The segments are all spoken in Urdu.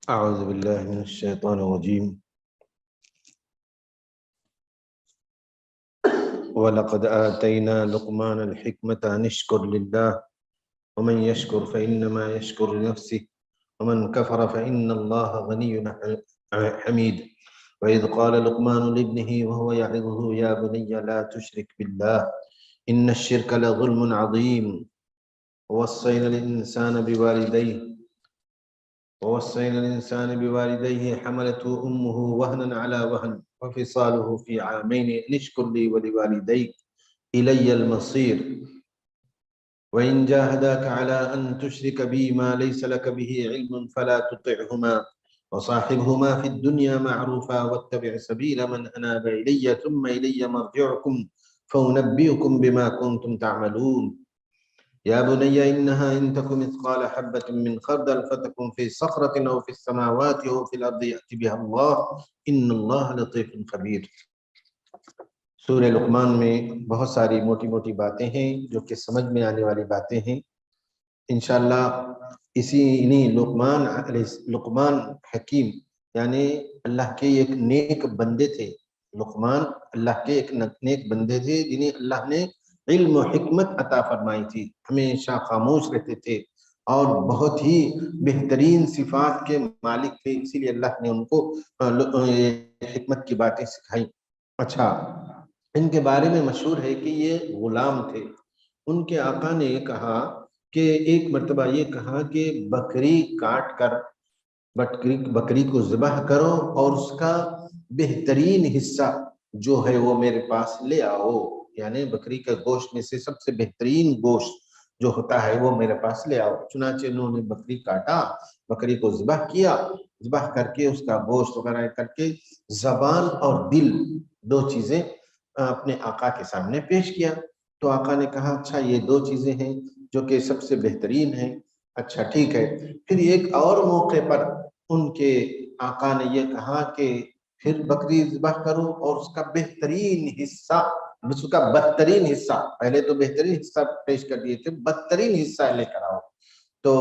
أعوذ بالله من الشيطان الرجيم ولقد آتينا لقمان الحكمة أن اشكر لله ومن يشكر فإنما يشكر لنفسه ومن كفر فإن الله غني حميد وإذ قال لقمان لابنه وهو يعظه يا بني لا تشرك بالله إن الشرك لظلم عظيم ووصينا الإنسان بوالديه حملته أمه وهنا على وهن وفصاله في عامين نشكر لي ولوالديك إلي المصير وإن جاهداك على أن تشرك بي ما ليس لك به علم فلا تطعهما وصاحبهما في الدنيا معروفا واتبع سبيل من أناب إلي ثم إلي مرجعكم فأنبئكم بما كنتم تعملون يا بني إنها إن تك مثقال حبة من خردل فتكن في صخرة أو في السماوات أو في الأرض يأتي بها الله إن الله لطيف خبير۔ سورہ لقمان میں بہت ساری موٹی موٹی باتیں ہیں جو کہ سمجھ میں آنے والی باتیں ہیں۔ انشاءاللہ لقمان حکیم یعنی اللہ کے ایک نیک بندے تھے۔ لقمان اللہ کے ایک نیک بندے تھے جنہیں اللہ نے علم و حکمت عطا فرمائی تھی، ہمیشہ خاموش رہتے تھے اور بہت ہی بہترین صفات کے مالک تھے، اسی لیے اللہ نے ان کو حکمت کی باتیں سکھائی۔ اچھا، ان کے بارے میں مشہور ہے کہ یہ غلام تھے۔ ان کے آقا نے کہا کہ ایک مرتبہ یہ کہا کہ بکری کاٹ کر بکری کو ذبح کرو اور اس کا بہترین حصہ جو ہے وہ میرے پاس لے آؤ، یعنی بکری کا گوشت میں سے سب سے بہترین گوشت جو ہوتا ہے وہ میرے پاس لے آؤ۔ چنانچہ انہوں نے بکری کاٹا، بکری کو ذبح کیا، ذبح کر کے اس کا گوشت وغیرہ کر کے زبان اور دل دو چیزیں اپنے آقا کے سامنے پیش کیا۔ تو آقا نے کہا اچھا یہ دو چیزیں ہیں جو کہ سب سے بہترین ہیں، اچھا ٹھیک ہے۔ پھر ایک اور موقع پر ان کے آقا نے یہ کہا کہ پھر بکری ذبح کرو اور اس کا بہترین حصہ، اس کا بدترین حصہ، پہلے تو بہترین حصہ پیش کر دیے تھے، بدترین حصہ لے کر آؤ۔ تو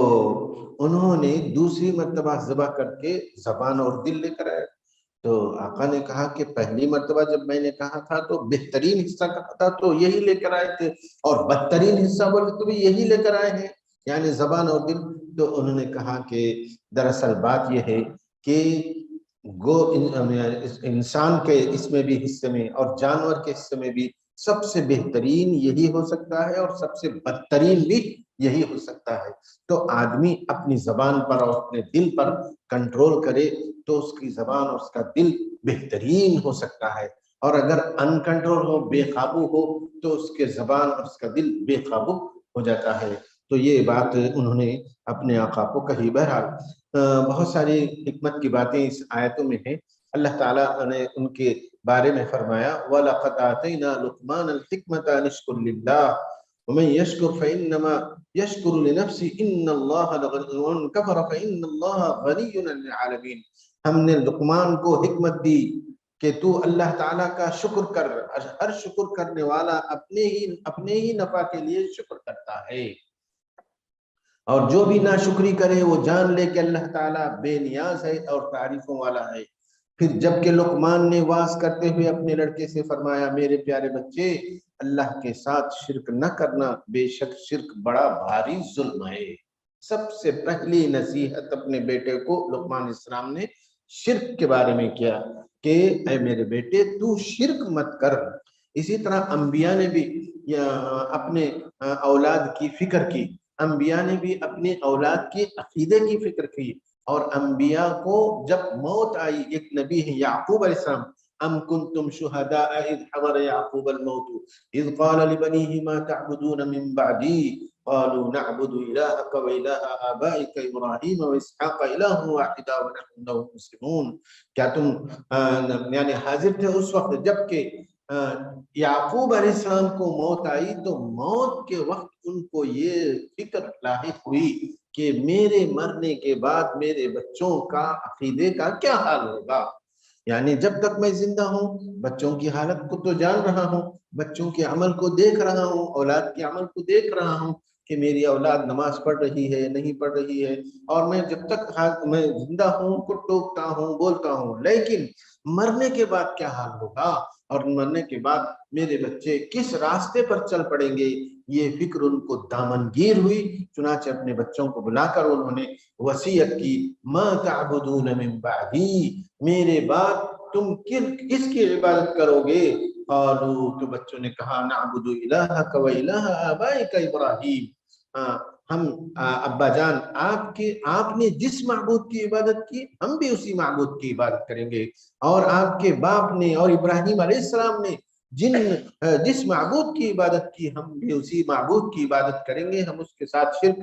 انہوں نے دوسری مرتبہ ذبح کر کے زبان اور دل لے کر آئے۔ تو آقا نے کہا کہ پہلی مرتبہ جب میں نے کہا تھا تو بہترین حصہ کہا تھا تو یہی لے کر آئے تھے، اور بدترین حصہ بولے تو بھی یہی لے کر آئے ہیں، یعنی زبان اور دل۔ تو انہوں نے کہا کہ دراصل بات یہ ہے کہ انسان کے اس میں بھی حصے میں اور جانور کے حصے میں بھی سب سے بہترین یہی ہو سکتا ہے اور سب سے بدترین بھی یہی ہو سکتا ہے۔ تو آدمی اپنی زبان پر اور اپنے دل پر کنٹرول کرے تو اس کی زبان اور اس کا دل بہترین ہو سکتا ہے، اور اگر ان کنٹرول ہو، بے قابو ہو، تو اس کے زبان اور اس کا دل بے قابو ہو جاتا ہے۔ تو یہ بات انہوں نے اپنے آقا کو کہی۔ بہرحال بہت ساری حکمت کی باتیں اس آیتوں میں ہیں۔ اللہ تعالیٰ نے ان کے بارے میں فرمایا وَلَقَدْ آتَيْنَا لُقْمَانَ الْحِكْمَةَ أَنِ اشْكُرْ لِلَّهِ وَمَنْ يَشْكُرْ فَإِنَّمَا يَشْكُرُ لِنَفْسِهِ إِنَّ اللَّهَ وَمَنْ كَفَرَ فَإِنَّ اللَّهَ غَنِيٌّ عَنِ الْعَالَمِينَ۔ ہم نے لقمان کو حکمت دی کہ تو اللہ تعالیٰ کا شکر کر، ہر شکر کرنے والا اپنے ہی نفع کے لیے شکر کرتا ہے، اور جو بھی ناشکری کرے وہ جان لے کہ اللہ تعالیٰ بے نیاز ہے اور تعریفوں والا ہے۔ پھر جب کہ لقمان نے واز کرتے ہوئے اپنے لڑکے سے فرمایا میرے پیارے بچے اللہ کے ساتھ شرک نہ کرنا، بے شک شرک بڑا بھاری ظلم ہے۔ سب سے پہلی نصیحت اپنے بیٹے کو لقمان علیہ السلام نے شرک کے بارے میں کیا کہ اے میرے بیٹے تو شرک مت کر۔ اسی طرح انبیاء نے بھی اپنے اولاد کی فکر کی، انبیاء نے بھی اپنے اولاد کے عقیدے کی فکر کی، اور انبیاء کو جب موت آئی، ایک نبی ہے یعقوب علیہ السلام، ام کنتم شہداء اذ حضر یعقوب الموت اذ قال لبنیہ ما تعبدون من بعدی قالوا نعبد الہک و الہ آبائک ابراہیم و اسحاق الہ واحدا ونحن له مسلمون۔ کیا تم یعنی حاضر تھے اس وقت جب کہ یعقوب علیہ السلام کو موت آئی، تو موت کے وقت ان کو یہ فکر لاحق ہوئی کہ میرے مرنے کے بعد میرے بچوں کا عقیدے کا کیا حال ہوگا، یعنی جب تک میں زندہ ہوں بچوں کی حالت کو تو جان رہا ہوں، بچوں کے عمل کو دیکھ رہا ہوں، اولاد کے عمل کو دیکھ رہا ہوں، کہ میری اولاد نماز پڑھ رہی ہے نہیں پڑھ رہی ہے، اور میں جب تک میں زندہ ہوں ان کو ٹوکتا ہوں بولتا ہوں، لیکن مرنے کے بعد کیا حال ہوگا اور مرنے کے بعد میرے بچے کس راستے پر چل پڑیں گے، یہ فکر ان کو دامنگیر ہوئی۔ چنانچہ اپنے بچوں کو بلا کر انہوں نے وصیت کی، ما تعبدون من بعدی، میرے بعد تم کس کی عبادت کرو گے؟ قالوا، تو بچوں نے کہا، نعبد الہک و الہ آبائک ابراہیم، ہم ابا جان آپ نے جس معبود کی عبادت کی ہم بھی اسی معبود کی عبادت کریں گے، اور آپ کے باپ نے اور ابراہیم علیہ السلام نے جس معبود کی عبادت کی ہم بھی اسی معبود کی عبادت کریں گے، ہم اس کے ساتھ شرک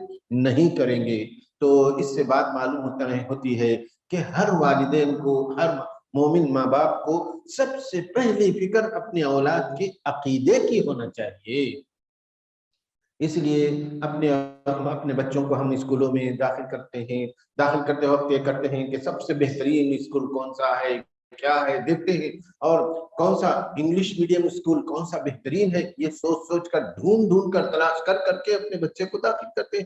نہیں کریں گے۔ تو اس سے بات معلوم ہوتی ہے کہ ہر والدین کو، ہر مومن ماں باپ کو سب سے پہلی فکر اپنے اولاد کے عقیدے کی ہونا چاہیے۔ اس لیے اپنے بچوں کو ہم اسکولوں میں داخل کرتے ہیں، داخل کرتے وقت یہ کرتے ہیں کہ سب سے بہترین اسکول کون سا ہے، کیا ہے، دیکھتے ہیں، اور کون سا انگلش میڈیم اسکول کون سا بہترین ہے، یہ سوچ کر ڈھونڈ کر تلاش کر کے اپنے بچے کو داخل کرتے ہیں۔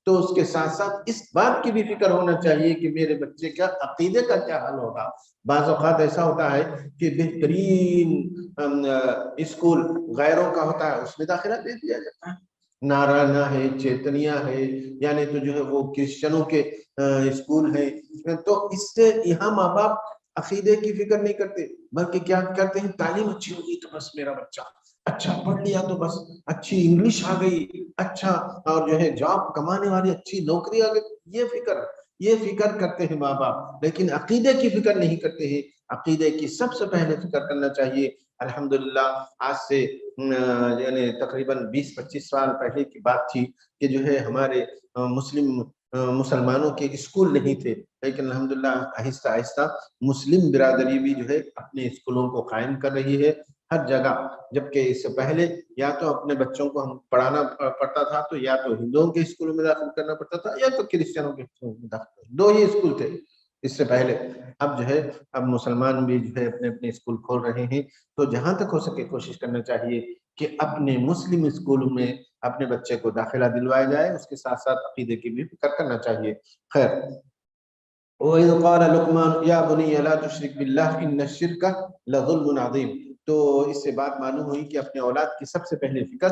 تو اس کے ساتھ ساتھ اس بات کی بھی فکر ہونا چاہیے کہ میرے بچے کا عقیدے کا کیا حل ہوگا۔ بعض اوقات ایسا ہوتا ہے کہ بہترین اسکول غیروں کا ہوتا ہے، اس میں داخلہ دے دیا جاتا ہے، نارائنا ہے، چیتنیا ہے، یعنی تو جو ہے وہ کرسچنوں کے اسکول ہیں، تو اس سے یہاں ماں باپ عقیدے کی فکر نہیں کرتے، بلکہ کیا کرتے ہیں، تعلیم اچھی ہوگی تو بس میرا بچہ اچھا پڑھ لیا تو بس اچھی انگلش آ گئی، اچھا اور جو ہے جاب کمانے والی اچھی نوکری آ گئی، یہ فکر کرتے ہیں ماں باپ، لیکن عقیدے کی فکر نہیں کرتے ہیں۔ عقیدے کی سب سے پہلے فکر کرنا چاہیے۔ الحمدللہ آج سے یعنی تقریباً 20-25 سال پہلے کی بات تھی کہ جو ہے ہمارے مسلمانوں کے اسکول نہیں تھے، لیکن الحمدللہ آہستہ آہستہ مسلم برادری بھی جو ہے اپنے اسکولوں کو قائم کر رہی ہے ہر جگہ، جبکہ اس سے پہلے یا تو اپنے بچوں کو ہم پڑھانا پڑتا تھا تو یا تو ہندوؤں کے اسکولوں میں داخل کرنا پڑتا تھا یا تو کرسچنوں کے اسکولوں میں داخل، دو ہی اسکول تھے اس سے پہلے۔ اب جو ہے اب مسلمان بھی جو ہے اپنے اپنے اسکول کھول رہے ہیں، تو جہاں تک ہو سکے کوشش کرنا چاہیے کہ اپنے مسلم اسکولوں میں اپنے بچے کو داخلہ دلوایا جائے، اس کے ساتھ ساتھ عقیدے کی بھی فکر کرنا چاہیے۔ خیر، وَإِذْ قَالَ لُقْمَانُ يَا بُنِيَّ لَا تُشْرِكْ بِاللَّهِ إِنَّ الشِّرْكَ لَظُلْمٌ عَظِيمٌ۔ تو اس سے بات معلوم ہوئی کہ اپنے اولاد کی سب سے پہلے فکر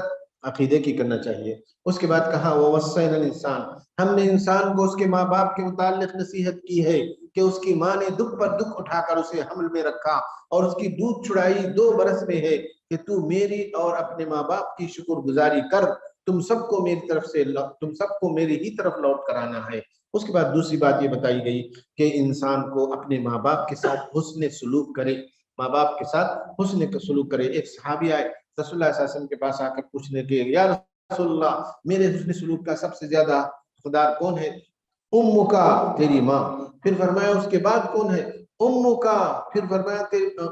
عقیدے کی کرنا چاہیے۔ اس کے بعد کہا وَوَصَّيْنَا الْإِنسَانَ، ہم نے انسان کو اس کے ماں باپ کے متعلق نصیحت کی ہے کہ اس کی ماں نے دکھ پر دکھ اٹھا کر اسے حمل میں رکھا اور اس کی دودھ چھڑائی 2 برس میں ہے کہ تو میری اور اپنے ماں باپ کی شکر گزاری کر، تم سب کو میری ہی طرف لوٹ کر آنا ہے۔ اس کے بعد دوسری بات یہ بتائی گئی کہ انسان کو اپنے ماں باپ کے ساتھ حسن سلوک کرے، ماں باپ کے ساتھ حسن کا سلوک کرے۔ ایک صحابی آئے رسول اللہ صلی اللہ علیہ وسلم کے پاس آ کر پوچھنے کے، یا رسول اللہ میرے حسن سلوک کا سب سے زیادہ حقدار کون ہے؟ امو کا، تیری ماں۔ پھر فرمایا اس کے بعد کون ہے؟ امو کا۔ پھر فرمایا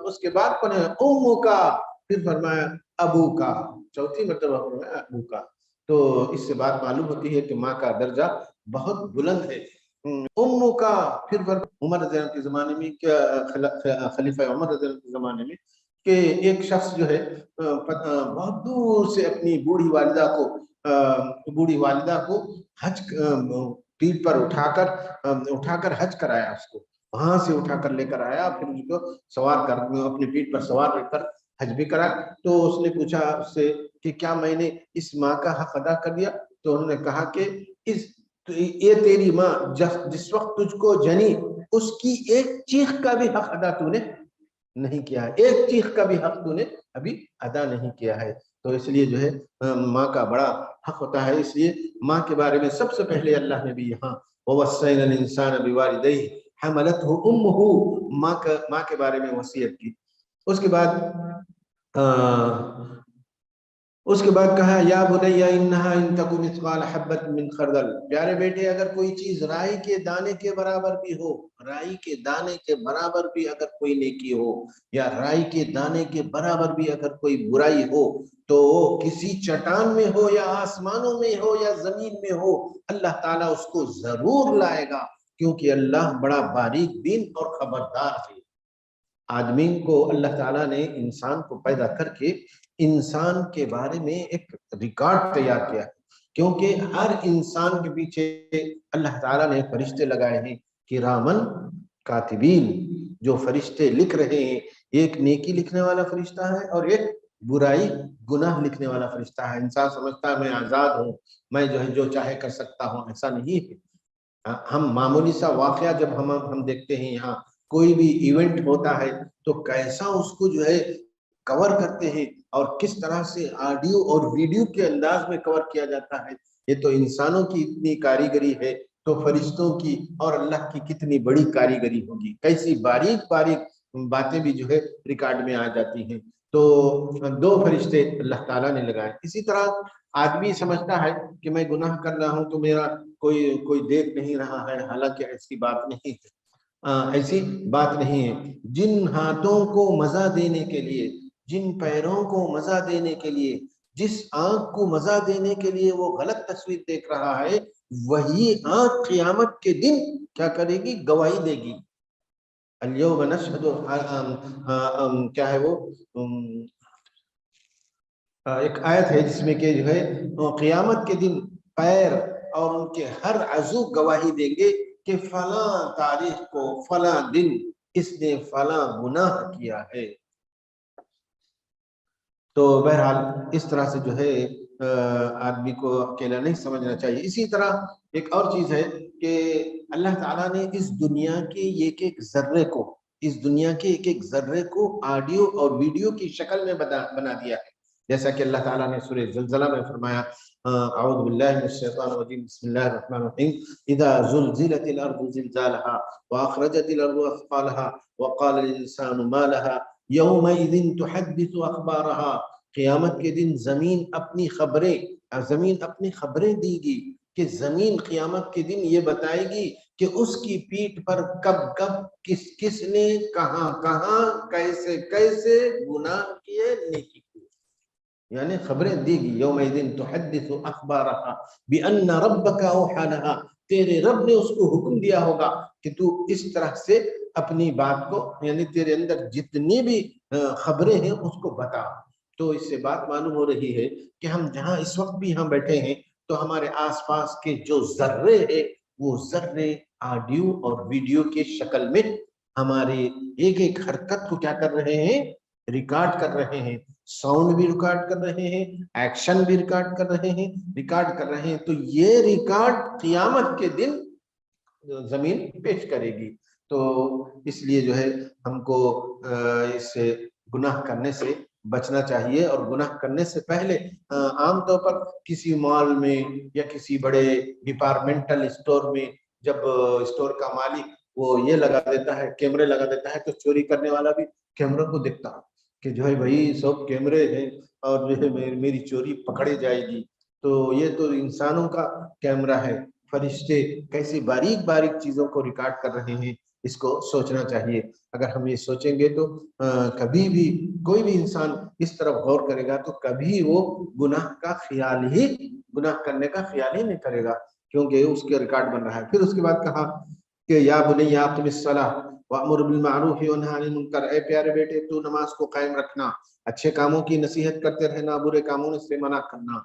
اس کے بعد کون ہے؟ امو کا۔ پھر فرمایا ابو کا، چوتھی مرتبہ فرمایا ابو کا۔ تو اس سے بات معلوم ہوتی ہے کہ ماں کا درجہ بہت بلند ہے۔ امو کا، پھر عمر رضی اللہ عنہ کے زمانے میں، خلیفہ عمر رضی اللہ عنہ کے زمانے میں، کہ ایک شخص جو ہے بہت دور سے اپنی بوڑھی والدہ کو حج پیٹھ پر اٹھا کر حج کرایا، اس کو وہاں سے اٹھا کر لے کر آیا، پھر اس کو سوار کر اپنی پیٹھ پر سوار رکھ کر حج بھی کرا۔ تو اس نے پوچھا اس سے کہ کیا میں نے اس ماں کا حق ادا کر دیا؟ تو انہوں نے کہا کہ یہ تیری ماں جس وقت تجھ کو جنی اس کی ایک چیخ کا بھی حق ادا تو نے نہیں کیا ہے، ایک چیخ کا بھی حق تو نے ابھی ادا نہیں کیا ہے۔ تو اس لیے جو ہے ماں کا بڑا حق ہوتا ہے، اس لیے ماں کے بارے میں سب سے پہلے اللہ نے بھی یہاں وَوَصَّيْنَا الْإِنسَانَ بِوَالِدَيْهِ حَمَلَتْهُ أُمُّهُ ماں کے بارے میں وصیت کی۔ اس کے بعد کہا یا بنی انہا ان تک مثقال حبۃ من خردل، پیارے بیٹے اگر کوئی چیز رائی کے دانے کے برابر بھی ہو، رائی کے دانے کے برابر بھی اگر کوئی نیکی ہو، یا رائی کے دانے کے برابر بھی اگر کوئی برائی ہو، تو کسی چٹان میں ہو یا آسمانوں میں ہو یا زمین میں ہو، اللہ تعالیٰ اس کو ضرور لائے گا، کیونکہ اللہ بڑا باریک بین اور خبردار ہے۔ آدمی کو اللہ تعالیٰ نے انسان کو پیدا کر کے انسان کے بارے میں ایک ریکارڈ تیار کیا ہے، کیونکہ ہر انسان کے پیچھے اللہ تعالیٰ نے فرشتے لگائے ہیں، کرامن کاتبین، جو فرشتے لکھ رہے ہیں، ایک نیکی لکھنے والا فرشتہ ہے اور ایک برائی گناہ لکھنے والا فرشتہ ہے۔ انسان سمجھتا ہے میں آزاد ہوں، میں جو ہے جو چاہے کر سکتا ہوں، ایسا نہیں ہے۔ ہم معمولی سا واقعہ جب ہم دیکھتے ہیں، یہاں کوئی بھی ایونٹ ہوتا ہے تو کیسا اس کو جو ہے کور کرتے ہیں اور کس طرح سے آڈیو اور ویڈیو کے انداز میں کور کیا جاتا ہے۔ یہ تو انسانوں کی اتنی کاریگری ہے، تو فرشتوں کی اور اللہ کی کتنی بڑی کاریگری ہوگی، کیسی باریک باریک باتیں بھی جو ہے ریکارڈ میں آ جاتی ہیں۔ تو دو فرشتے اللہ تعالیٰ نے لگائے۔ اسی طرح آدمی سمجھتا ہے کہ میں گناہ کر رہا ہوں تو میرا کوئی دیکھ نہیں رہا ہے، حالانکہ ایسی بات نہیں ہے، ایسی بات نہیں ہے۔ جن ہاتھوں کو مزہ دینے کے لیے، جن پیروں کو مزہ دینے کے لیے، جس آنکھ کو مزہ دینے کے لیے وہ غلط تصویر دیکھ رہا ہے، وہی آنکھ قیامت کے دن کیا کرے گی؟ گواہی دے گی۔ الیوم نشہد، کیا ہے وہ ایک آیت ہے جس میں کہ جو ہے قیامت کے دن پیر اور ان کے ہر عضو گواہی دیں گے کہ فلاں تاریخ کو، فلاں دن اس نے فلاں گناہ کیا ہے۔ تو بہرحال اس طرح سے جو ہے آدمی کو اکیلا نہیں سمجھنا چاہیے۔ اسی طرح ایک اور چیز ہے کہ اللہ تعالیٰ نے اس دنیا کے ایک ایک ذرے کو، اس دنیا کے ایک ایک ذرے کو آڈیو اور ویڈیو کی شکل میں بنا دیا ہے، جیسا کہ اللہ تعالیٰ نے سورہ زلزلہ میں فرمایا، اعوذ باللہ من الشیطان الرجیم، بسم اللہ الرحمن الرحیم، اذا زلزلت الارض زلزالها واخرجت الارض اثقالها وقال الانسان ما لها یومئذ تحدث اخبارها، قیامت کے دن زمین اپنی خبریں دی گی کہ زمین قیامت کے دن یہ بتائے گی کہ اس کی پیٹھ پر کب کب کس کس نے کہاں کہاں کیسے کیسے گناہ کیے، نیکی کیے، یعنی خبریں دی گی۔ یومئذ تحدث اخبارها بان ربک اوحی لها، تیرے رب نے اس کو حکم دیا ہوگا کہ تو اس طرح سے اپنی بات کو، یعنی تیرے اندر جتنی بھی خبریں ہیں اس کو بتا۔ تو اس سے بات معلوم ہو رہی ہے کہ ہم جہاں اس وقت بھی یہاں بیٹھے ہیں تو ہمارے آس پاس کے جو ذرے ہیں وہ ذرے آڈیو اور ویڈیو کے شکل میں ہماری ایک ایک حرکت کو کیا کر رہے ہیں؟ ریکارڈ کر رہے ہیں۔ ساؤنڈ بھی ریکارڈ کر رہے ہیں، ایکشن بھی ریکارڈ کر رہے ہیں، تو یہ ریکارڈ قیامت کے دن زمین پیش کرے گی۔ تو اس لیے جو ہے ہم کو اس گناہ کرنے سے بچنا چاہیے، اور گناہ کرنے سے پہلے عام طور پر کسی مال میں یا کسی بڑے ڈپارٹمنٹل اسٹور میں جب اسٹور کا مالک وہ یہ لگا دیتا ہے، کیمرے لگا دیتا ہے، تو چوری کرنے والا بھی کیمروں کو دیکھتا کہ جو ہے بھائی سب کیمرے ہیں اور جو ہے میری چوری پکڑی جائے گی۔ تو یہ تو انسانوں کا کیمرہ ہے، فرشتے کیسی باریک باریک چیزوں کو ریکارڈ کر رہے ہیں، اس کو سوچنا چاہیے۔ اگر ہم یہ سوچیں گے تو کبھی بھی کوئی بھی انسان اس طرف غور کرے گا تو کبھی وہ گناہ کرنے کا خیال ہی نہیں کرے گا، کیونکہ اس کے ریکارڈ بن رہا ہے۔ پھر اس کے بعد کہا کہ یا بنی اقم الصلاۃ وامر بالمعروف وانہی عن المنکر، اے پیارے بیٹے تو نماز کو قائم رکھنا، اچھے کاموں کی نصیحت کرتے رہنا، برے کاموں سے منع کرنا۔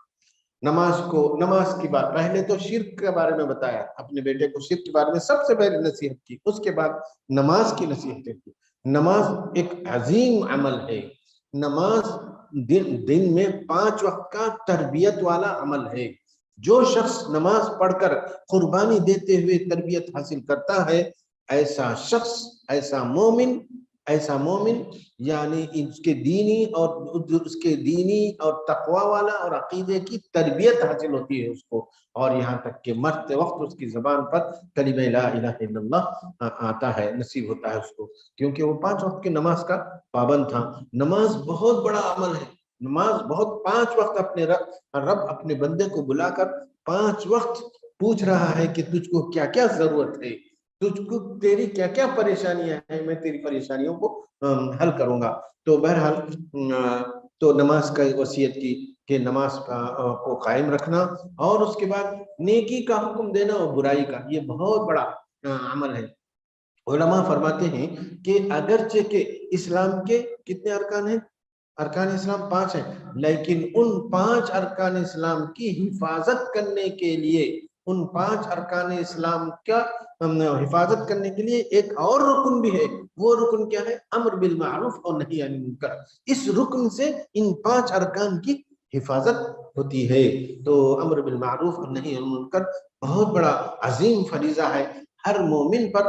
نماز کی بات پہلے تو شرک کے بارے میں بتایا، اپنے بیٹے کو شرک کے بارے میں سب سے پہلے نصیحت کی، اس کے بعد نماز کی نصیحتیں کی۔ نماز ایک عظیم عمل ہے، نماز دن میں 5 وقت کا تربیت والا عمل ہے۔ جو شخص نماز پڑھ کر قربانی دیتے ہوئے تربیت حاصل کرتا ہے، ایسا شخص، ایسا مومن یعنی اس کے دینی اور تقوی والا اور عقیدے کی تربیت حاصل ہوتی ہے اس کو، اور یہاں تک کہ مرتے وقت اس کی زبان پر کلمہ لا الہ الا اللہ آتا ہے، نصیب ہوتا ہے اس کو، کیونکہ وہ 5 وقت کی نماز کا پابند تھا۔ نماز بہت بڑا عمل ہے، نماز بہت 5 وقت اپنے رب اپنے بندے کو بلا کر 5 وقت پوچھ رہا ہے کہ تجھ کو کیا کیا ضرورت ہے، تجھ کو تیری کیا کیا پریشانیاں ہیں، میں تیری پریشانیوں کو حل کروں گا۔ تو بہرحال تو نماز کا وصیت کی کہ نماز کو قائم رکھنا، اور اس کے بعد نیکی کا حکم دینا اور برائی کا، یہ بہت بڑا عمل ہے۔ علماء فرماتے ہیں کہ اگرچہ کہ اسلام کے کتنے ارکان ہیں؟ ارکان اسلام 5 ہیں، لیکن ان 5 ارکان اسلام کی حفاظت کرنے کے لیے، ان 5 ارکان اسلام کا حفاظت کرنے کے لیے ایک اور رکن بھی ہے. وہ رکن کیا ہے؟ امر بالمعروف اور نہی عن المنکر. اس رکن سے ان 5 ارکان کی حفاظت ہوتی ہے. تو امر بالمعروف اور نہی عن المنکر بہت بڑا عظیم فریضہ ہے. ہر مومن پر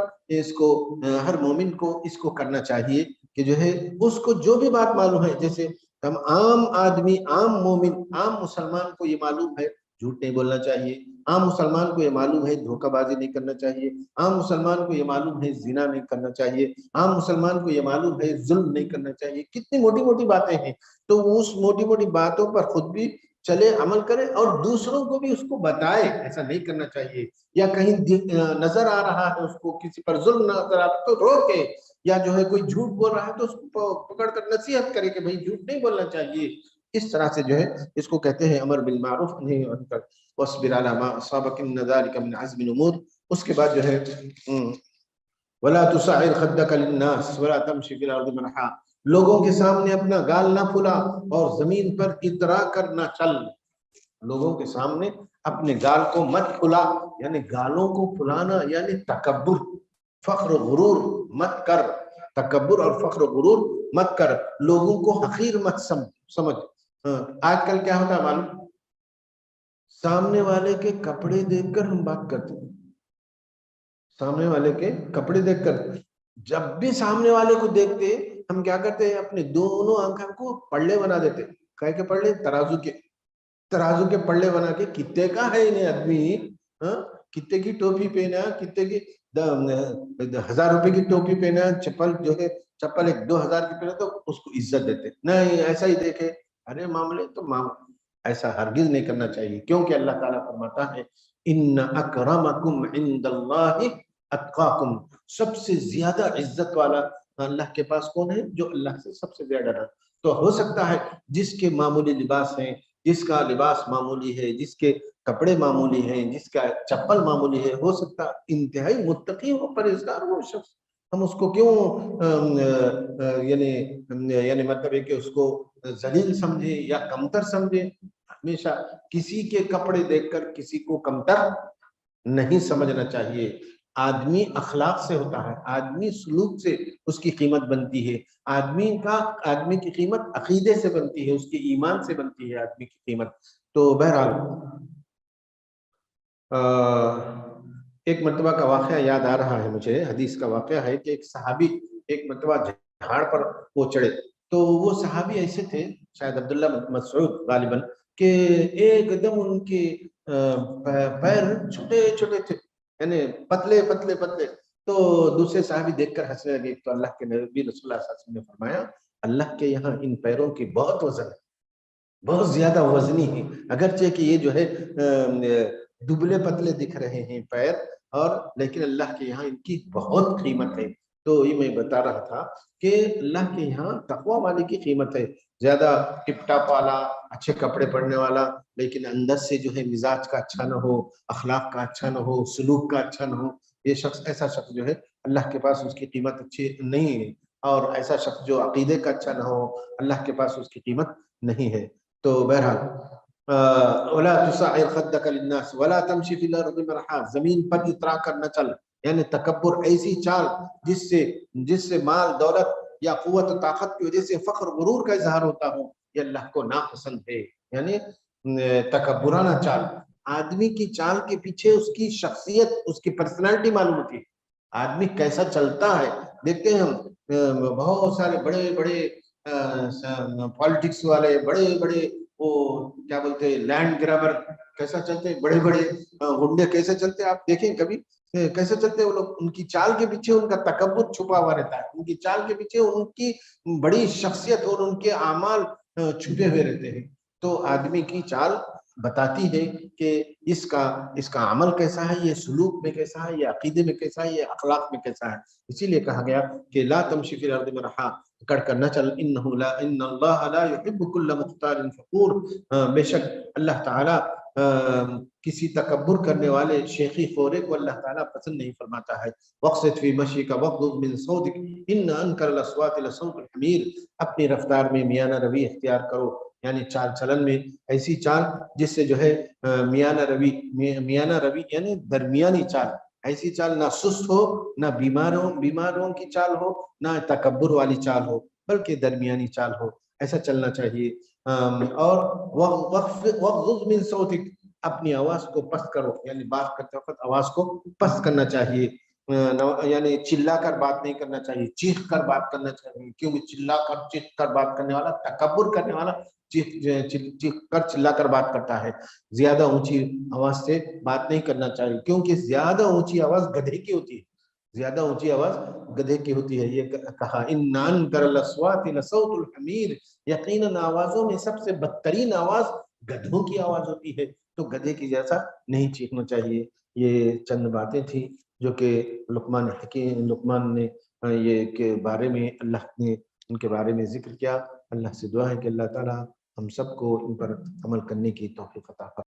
ہر مومن کو اس کو کرنا چاہیے کہ جو ہے اس کو جو بھی بات معلوم ہے، جیسے ہم عام آدمی، عام مومن، عام مسلمان کو یہ معلوم ہے جھوٹ نہیں بولنا چاہیے، عام مسلمان کو یہ معلوم ہے دھوکہ بازی نہیں کرنا چاہیے، عام مسلمان کو یہ معلوم ہے زنا نہیں کرنا چاہیے، عام مسلمان کو یہ معلوم ہے ظلم نہیں کرنا چاہیے. کتنی موٹی موٹی باتیں ہیں. تو اس موٹی موٹی باتوں پر خود بھی چلے، عمل کرے اور دوسروں کو بھی اس کو بتائے ایسا نہیں کرنا چاہیے. یا کہیں نظر آ رہا ہے اس کو کسی پر ظلم نظر آ رہا تو روکے، یا جو ہے کوئی جھوٹ بول رہا ہے تو اس کو پکڑ کر نصیحت کرے کہ بھائی جھوٹ نہیں بولنا چاہیے. اس طرح سے جو ہے اس کو کہتے ہیں امر بالمعروف نہی عن المنکر. واصبر علی ما اصابک ان ذلک من عزم الامور. اس کے بعد جو ہے ولا تصعر خدک للناس ولا تمشي في الارض مرحا. لوگوں کے سامنے اپنا گال نہ پھلا اور زمین پر اترا کر نہ چل. لوگوں کے سامنے اپنے گال کو مت پھلا، یعنی گالوں کو پھلانا یعنی تکبر، فخر و غرور مت کر. تکبر اور فخر و غرور مت کر. لوگوں کو حقیر مت سمجھ. آج کل کیا ہوتا ہے معلوم؟ سامنے والے کے کپڑے دیکھ کر ہم بات کرتے ہیں. سامنے والے کے کپڑے دیکھ کر، جب بھی سامنے والے کو دیکھتے ہم کیا کرتے ہیں؟ اپنے دونوں آنکھوں کو پلڑے بنا دیتے. کہہ کے پلڑے؟ ترازو کے پلڑے بنا کے کتے کا ہے انہیں آدمی، کتے کی ٹوپی پہنا، کتے کی 1000 روپے کی ٹوپی پہنا، چپل جو ہے چپل 1-2000 کی پہنا تو اس کو عزت دیتے. نہیں ایسا ہی دیکھے، ارے معاملے تو ایسا ہرگز نہیں کرنا چاہیے. کیونکہ اللہ تعالیٰ فرماتا ہے ان اکرمکم عند اللہ اتقاکم. سب سے زیادہ عزت والا اللہ کے پاس کون ہے؟ جو اللہ سے سب سے زیادہ ڈرا. تو ہو سکتا ہے جس کے معمولی لباس ہیں، جس کا لباس معمولی ہے، جس کے کپڑے معمولی ہیں، جس کا چپل معمولی ہے، ہو سکتا انتہائی متقی ہو، پرہیزگار ہو شخص. ہم اس کو کیوں یعنی مطلب ہے کہ اس کو ذلیل سمجھے یا کمتر سمجھے. ہمیشہ کسی کے کپڑے دیکھ کر کسی کو کمتر نہیں سمجھنا چاہیے. آدمی اخلاق سے ہوتا ہے، آدمی سلوک سے اس کی قیمت بنتی ہے. آدمی کی قیمت عقیدے سے بنتی ہے، اس کی ایمان سے بنتی ہے آدمی کی قیمت. تو بہرحال ایک مرتبہ کا واقعہ یاد آ رہا ہے مجھے. حدیث کا واقعہ ہے کہ ایک صحابی ایک مرتبہ جھاڑ پر وہ چڑھے. تو وہ صحابی ایسے تھے، شاید عبداللہ مسعود غالباً، کہ ایک دم ان کے پیر چھوٹے چھوٹے تھے، یعنی پتلے پتلے پتلے. تو دوسرے صحابی دیکھ کر ہنسنے لگے. تو اللہ کے نبی رسول اللہ صلی اللہ علیہ وسلم نے فرمایا اللہ کے یہاں ان پیروں کی بہت وزن ہے، بہت زیادہ وزنی ہے. اگرچہ کہ یہ جو ہے دبلے پتلے دکھ رہے ہیں پیر، اور لیکن اللہ کے یہاں ان کی بہت قیمت ہے. تو یہ میں بتا رہا تھا کہ اللہ کے یہاں تقوی والے کی قیمت ہے. زیادہ ٹپ ٹاپ والا، اچھے کپڑے پہننے والا، لیکن اندر سے جو ہے مزاج کا اچھا نہ ہو، اخلاق کا اچھا نہ ہو، سلوک کا اچھا نہ ہو، یہ شخص ایسا شخص جو ہے اللہ کے پاس اس کی قیمت اچھی نہیں ہے. اور ایسا شخص جو عقیدے کا اچھا نہ ہو، اللہ کے پاس اس کی قیمت نہیں ہے. تو بہرحال ولا تصعر خدك للناس ولا تمشي في الارض مرحا. زمین پر اترا کر نہ چل، یعنی تکبر، ایسی چال جس سے مال دولت یا قوت و طاقت کی وجہ سے فخر غرور کا اظہار ہوتا ہو، یہ اللہ کو ناپسند ہے. یعنی تکبرانہ چال. آدمی کی چال کے پیچھے اس کی شخصیت، اس کی پرسنالٹی معلوم ہوتی ہے. آدمی کیسا چلتا ہے دیکھتے ہیں ہم. بہت سارے بڑے بڑے پالیٹکس والے، بڑے بڑے وہ کیا بولتے ہیں لینڈ گرابر کیسا چلتے ہیں، بڑے بڑے گنڈے کیسے چلتے ہیں. آپ دیکھیں کبھی کیسے چلتے ہیں وہ لوگ. ان کی چال کے پیچھے ان کا تکبر چھپا ہوا رہتا ہے، ان کی چال کے پیچھے ان کی بڑی شخصیت اور ان کے اعمال چھپے ہوئے رہتے ہیں. تو آدمی کی چال بتاتی ہے کہ اس کا عمل کیسا ہے، یہ سلوک میں کیسا ہے، یہ عقیدے میں کیسا ہے، یہ اخلاق میں کیسا ہے. اسی لیے کہا گیا کہ لا تمشی فی الارض مرحا، کڑ کر نہ چل. ان اللہ لا يحب كل مختال فخور. بے شک اللہ تعالی کسی تکبر کرنے والے شیخی خورے کو اللہ تعالیٰ پسند نہیں فرماتا ہے۔ وقصد فی مشیک وغضض من صوتک ان انکر الاصوات لصوت الحمیر، اپنی رفتار میں میانہ روی اختیار کرو، یعنی چال چلن میں ایسی چال جس سے جو ہے میانہ روی یعنی درمیانی چال، ایسی چال نہ سست ہو، نہ بیماروں کی چال ہو، نہ تکبر والی چال ہو، بلکہ درمیانی چال ہو، ایسا چلنا چاہیے۔ اور وغضض من صوتک، اپنی آواز کو پست کرو، یعنی بات کرتے وقت آواز کو پست کرنا چاہیے، یعنی چلا کر بات نہیں کرنا چاہیے، چیخ کر بات کرنا چاہیے، کیونکہ چیخ کر بات کرنے والا، تکبر کرنے والا چیخ کر چلا کر بات کرتا ہے۔ زیادہ اونچی آواز سے بات نہیں کرنا چاہیے، کیونکہ زیادہ اونچی آواز گدھے کی ہوتی ہے، زیادہ اونچی آواز گدھے کی ہوتی ہے۔ یہ کہا ان انکر الاصوات لصوت الحمیر، یقیناً آوازوں میں سب سے بدترین آواز گدھوں کی آواز ہوتی ہے، تو گدھے کی جیسا نہیں چیخنا چاہیے۔ یہ چند باتیں تھیں جو کہ لقمان نے یہ کے بارے میں اللہ نے ان کے بارے میں ذکر کیا۔ اللہ سے دعا ہے کہ اللہ تعالیٰ ہم سب کو ان پر عمل کرنے کی توفیق عطا فرمائے۔